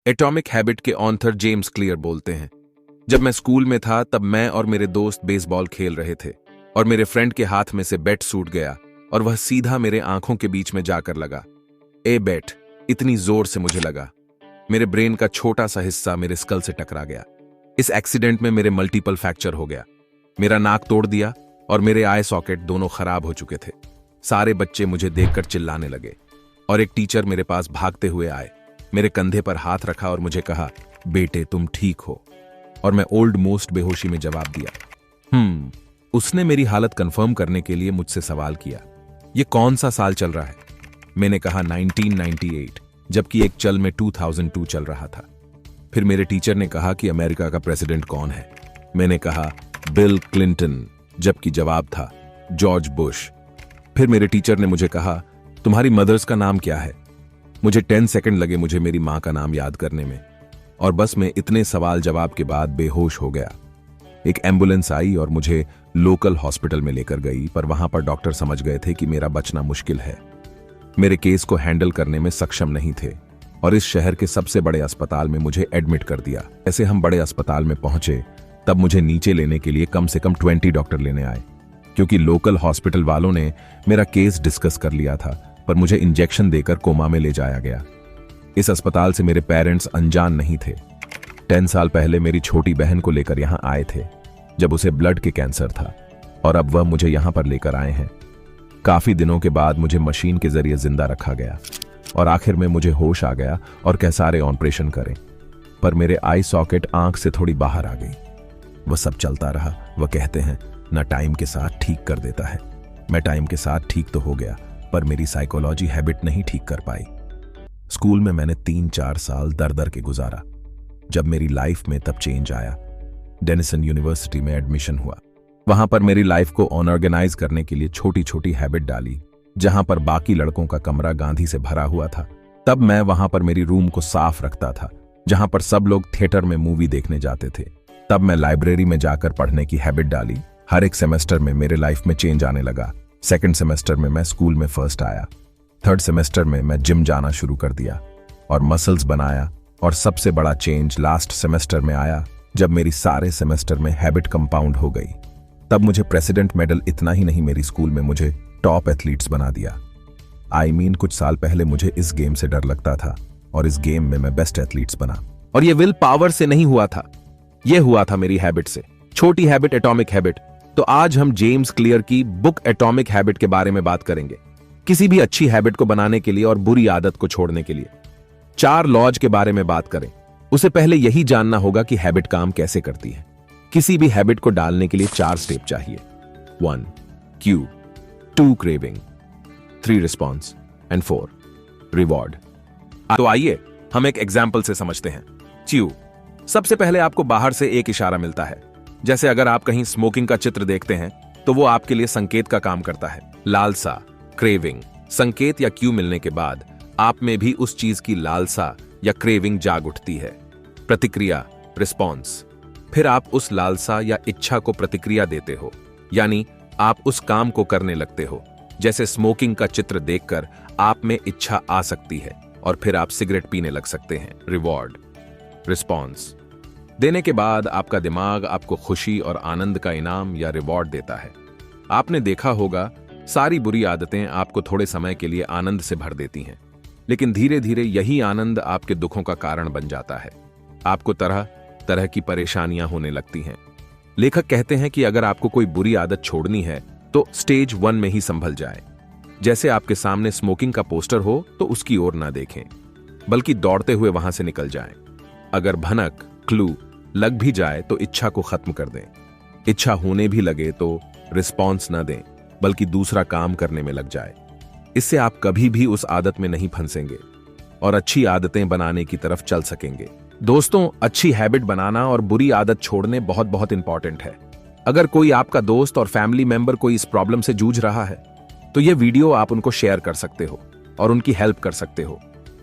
Atomic habit के author James clear बोलते हैं, जब मैं स्कूल में था तब मैं और मेरे दोस्त बेसबॉल खेल रहे थे और मेरे फ्रेंड के हाथ में से बैट सूट गया और वह सीधा मेरे आंखों के बीच में जाकर लगा। बैट इतनी जोर से मुझे लगा, मेरे ब्रेन का छोटा सा हिस्सा मेरे स्कल से टकरा गया। इस एक्सीडेंट में मेरे मल्टीपल फ्रैक्चर हो गया, मेरा नाक तोड़ दिया और मेरे आई सॉकेट दोनों खराब हो चुके थे। सारे बच्चे मुझे देखकर चिल्लाने लगे और एक टीचर मेरे पास भागते हुए आए, मेरे कंधे पर हाथ रखा और मुझे कहा, बेटे तुम ठीक हो। और मैं ओल्ड मोस्ट बेहोशी में जवाब दिया। उसने मेरी हालत कंफर्म करने के लिए मुझसे सवाल किया, ये कौन सा साल चल रहा है? मैंने कहा 1998, जबकि एक चल में 2002 चल रहा था। फिर मेरे टीचर ने कहा कि अमेरिका का प्रेसिडेंट कौन है? मैंने कहा बिल क्लिंटन, जबकि जवाब था जॉर्ज बुश। फिर मेरे टीचर ने मुझे कहा, तुम्हारी मदर्स का नाम क्या है? मुझे 10 सेकंड लगे मुझे मेरी मां का नाम याद करने में, और बस मैं इतने सवाल जवाब के बाद बेहोश हो गया। एक एम्बुलेंस आई और मुझे लोकल हॉस्पिटल में लेकर गई, पर वहां पर डॉक्टर समझ गए थे कि मेरा बचना मुश्किल है। मेरे केस को हैंडल करने में सक्षम नहीं थे और इस शहर के सबसे बड़े अस्पताल में मुझे एडमिट कर दिया। ऐसे हम बड़े अस्पताल में पहुंचे तब मुझे नीचे लेने के लिए कम से कम 20 डॉक्टर लेने आए, क्योंकि लोकल हॉस्पिटल वालों ने मेरा केस डिस्कस कर लिया था, पर मुझे इंजेक्शन देकर कोमा में ले जाया गया। इस अस्पताल से मेरे पेरेंट्स अनजान नहीं थे। 10 साल पहले मेरी छोटी बहन को लेकर यहां आए थे, जब उसे ब्लड के कैंसर था, और अब वह मुझे यहां पर लेकर आए हैं। काफी दिनों के बाद मुझे मशीन के जरिए जिंदा रखा गया और आखिर में मुझे होश आ गया और कैसारे ऑपरेशन करें, पर मेरे आई सॉकेट आंख से थोड़ी बाहर आ गई। वह सब चलता रहा। वह कहते हैं ना टाइम के साथ ठीक कर देता है। मैं टाइम के साथ ठीक तो हो गया, पर मेरी साइकोलॉजी हैबिट नहीं ठीक कर पाई। स्कूल में मैंने 3-4 साल दर दर के गुजारा। जब मेरी लाइफ में तब चेंज आया, डेनिसन यूनिवर्सिटी में एडमिशन हुआ। वहां पर मेरी लाइफ को ऑर्गेनाइज करने के लिए छोटी छोटी हैबिट डाली। जहां पर बाकी लड़कों का कमरा गांधी से भरा हुआ था, तब मैं वहां पर मेरी रूम को साफ रखता था। जहां पर सब लोग थिएटर में मूवी देखने जाते थे, तब मैं लाइब्रेरी में जाकर पढ़ने की हैबिट डाली। हर एक सेमेस्टर में मेरे लाइफ में चेंज आने लगा। सेकंड सेमेस्टर में मैं स्कूल में फर्स्ट आया। थर्ड सेमेस्टर में मैं जिम जाना शुरू कर दिया और मसल्स बनाया। और सबसे बड़ा चेंज लास्ट सेमेस्टर में आया, जब मेरी सारे सेमेस्टर में हैबिट कंपाउंड हो गई। तब मुझे प्रेसिडेंट मेडल इतना ही नहीं, मेरी स्कूल में मुझे टॉप एथलीट्स बना दिया। कुछ साल पहले मुझे इस गेम से डर लगता था और इस गेम में मैं बेस्ट एथलीट्स बना। और ये विल पावर से नहीं हुआ था, ये हुआ था मेरी हैबिट से। छोटी हैबिट, एटॉमिक हैबिट। तो आज हम जेम्स क्लियर की बुक एटॉमिक हैबिट के बारे में बात करेंगे। किसी भी अच्छी हैबिट को बनाने के लिए और बुरी आदत को छोड़ने के लिए 4 लॉज के बारे में बात करें। उसे पहले यही जानना होगा कि हैबिट काम कैसे करती है। किसी भी हैबिट को डालने के लिए 4 स्टेप चाहिए। 1 Q, 2 craving, 3 response and 4 reward. तो आइए हम एक एग्जाम्पल से समझते हैं। क्यू, सबसे पहले आपको बाहर से एक इशारा मिलता है। जैसे अगर आप कहीं स्मोकिंग का चित्र देखते हैं तो वो आपके लिए संकेत का काम करता है। लालसा, क्रेविंग, संकेत या क्यू मिलने के बाद आप में भी उस चीज की लालसा या क्रेविंग जाग उठती है। प्रतिक्रिया, रिस्पॉन्स, फिर आप उस लालसा या इच्छा को प्रतिक्रिया देते हो, यानी आप उस काम को करने लगते हो। जैसे स्मोकिंग का चित्र देखकर आप में इच्छा आ सकती है और फिर आप सिगरेट पीने लग सकते हैं। रिवॉर्ड, रिस्पॉन्स देने के बाद आपका दिमाग आपको खुशी और आनंद का इनाम या रिवॉर्ड देता है। आपने देखा होगा, सारी बुरी आदतें आपको थोड़े समय के लिए आनंद से भर देती हैं, लेकिन धीरे धीरे यही आनंद आपके दुखों का कारण बन जाता है। आपको तरह तरह की परेशानियां होने लगती हैं। लेखक कहते हैं कि अगर आपको कोई बुरी आदत छोड़नी है तो स्टेज 1 में ही संभल जाए। जैसे आपके सामने स्मोकिंग का पोस्टर हो तो उसकी ओर ना देखें, बल्कि दौड़ते हुए वहां से निकल जाएं। अगर भनक, क्लू लग भी जाए तो इच्छा को खत्म कर दें। इच्छा होने भी लगे तो रिस्पॉन्स न दें, बल्कि दूसरा काम करने में लग जाए। इससे आप कभी भी उस आदत में नहीं फंसेंगे और अच्छी आदतें बनाने की तरफ चल सकेंगे। दोस्तों, अच्छी हैबिट बनाना और बुरी आदत छोड़ने बहुत बहुत इंपॉर्टेंट है। अगर कोई आपका दोस्त और फैमिली मेंबर कोई इस प्रॉब्लम से जूझ रहा है तो यह वीडियो आप उनको शेयर कर सकते हो और उनकी हेल्प कर सकते हो।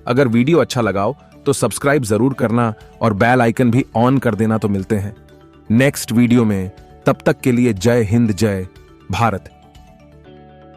अगर वीडियो अच्छा लगाओ तो सब्सक्राइब जरूर करना और बेल आइकन भी ऑन कर देना। तो मिलते हैं नेक्स्ट वीडियो में, तब तक के लिए जय हिंद, जय भारत।